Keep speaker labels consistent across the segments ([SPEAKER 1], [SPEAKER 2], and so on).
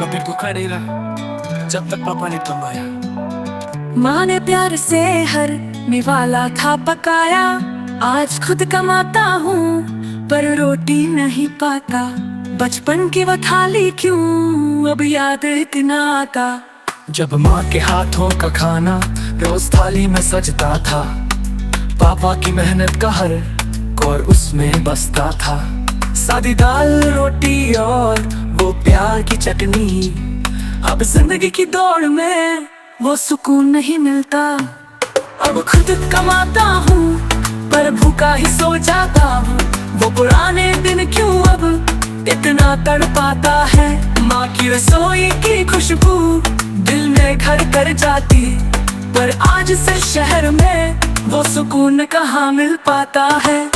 [SPEAKER 1] कभी भूखा नहीं रहा जब तक पापा ने कमाया।
[SPEAKER 2] माँ ने प्यार से हर निवाला था पकाया। आज खुद कमाता हूँ पर रोटी नहीं पाता। बचपन की वो थाली क्यों अब याद इतना आता।
[SPEAKER 1] जब माँ के हाथों का खाना रोज थाली में सजता था, पापा की मेहनत का हर कौर उसमें बसता था। सादी दाल रोटी और वो प्यार की चटनी, अब जिंदगी की दौड़ में वो सुकून नहीं मिलता। अब खुद कमाता हूँ पर भूखा ही सो जाता हूँ। वो पुराने दिन क्यों अब इतना तड़पाता है। माँ की रसोई की खुशबू दिल में घर कर जाती, पर आज से शहर में वो सुकून कहाँ मिल पाता है।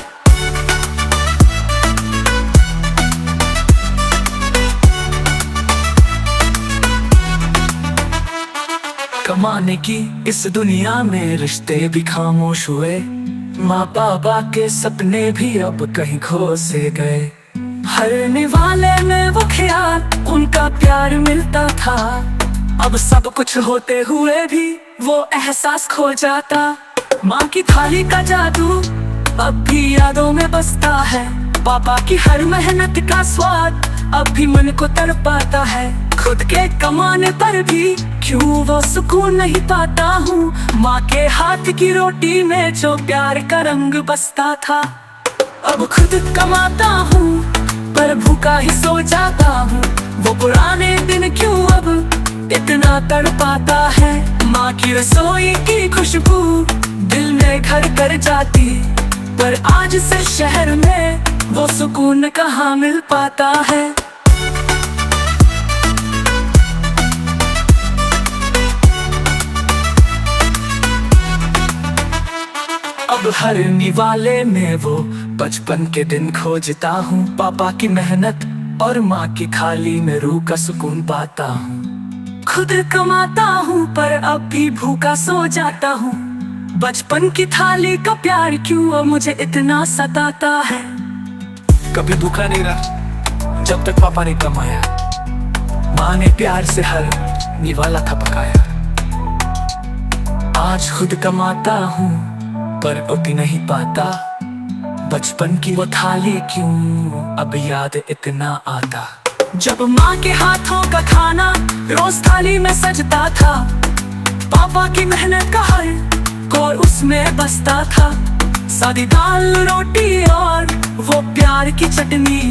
[SPEAKER 1] कमाने की इस दुनिया में रिश्ते भी खामोश हुए। माँ बाबा के सपने भी अब कहीं खो से गए। हर निवाले में वो ख्याल उनका प्यार मिलता था, अब सब कुछ होते हुए भी वो एहसास खो जाता। माँ की थाली का जादू अब भी यादों में बसता है। पापा की हर मेहनत का स्वाद अब भी मन को तड़पाता है। खुद के कमाने पर भी क्यों वो सुकून नहीं पाता हूँ। माँ के हाथ की रोटी में जो प्यार का रंग बसता था। अब खुद कमाता हूँ पर भूखा ही सो जाता हूँ। वो पुराने दिन क्यों अब इतना तड़पाता है। माँ की रसोई की खुशबू दिल में घर कर जाती, पर आज से शहर में वो सुकून कहाँ मिल पाता है। अब हर निवाले में वो बचपन के दिन खोजता हूँ। पापा की मेहनत और माँ की थाली में रूह का सुकून पाता हूँ। खुद कमाता हूँ पर अब भी भूखा सो जाता हूँ। बचपन की थाली का प्यार क्यों अब मुझे इतना सताता है। कभी भूखा नहीं रहा जब तक पापा ने कमाया। माँ ने प्यार से हर निवाला था पकाया। आज खुद कमाता हूँ पर अब नहीं पाता। बचपन की वो थाली क्यों अब याद इतना आता। जब माँ के हाथों का खाना रोज थाली में सजता था, पापा की मेहनत का हर कौर उसमें बसता था। सादी दाल रोटी और वो प्यार की चटनी,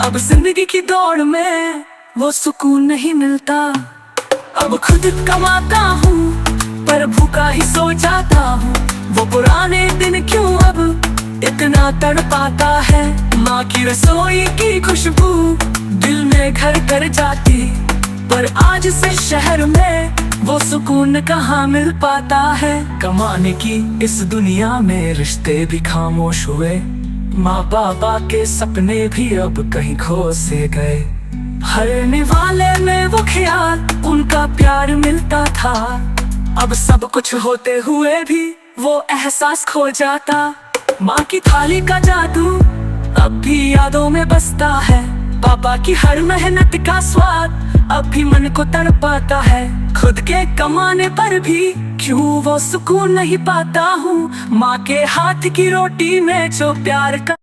[SPEAKER 1] अब जिंदगी की दौड़ में वो सुकून नहीं मिलता। अब खुद कमाता हूँ पर भूखा ही सो जाता हूँ। वो पुराने दिन क्यों अब इतना तड़पाता है। माँ की रसोई की खुशबू दिल में घर कर जाती, पर आज से शहर में वो सुकून कहाँ मिल पाता है। कमाने की इस दुनिया में रिश्ते भी खामोश हुए। माँ बाबा के सपने भी अब कहीं खो से गए। हर निवाले में वो ख्याल उनका प्यार मिलता था, अब सब कुछ होते हुए भी वो एहसास खो जाता। माँ की थाली का जादू अब भी यादों में बसता है। पापा की हर मेहनत का स्वाद अब भी मन को तड़पाता है। खुद के कमाने पर भी क्यों वो सुकून नहीं पाता हूँ। माँ के हाथ की रोटी में जो प्यार का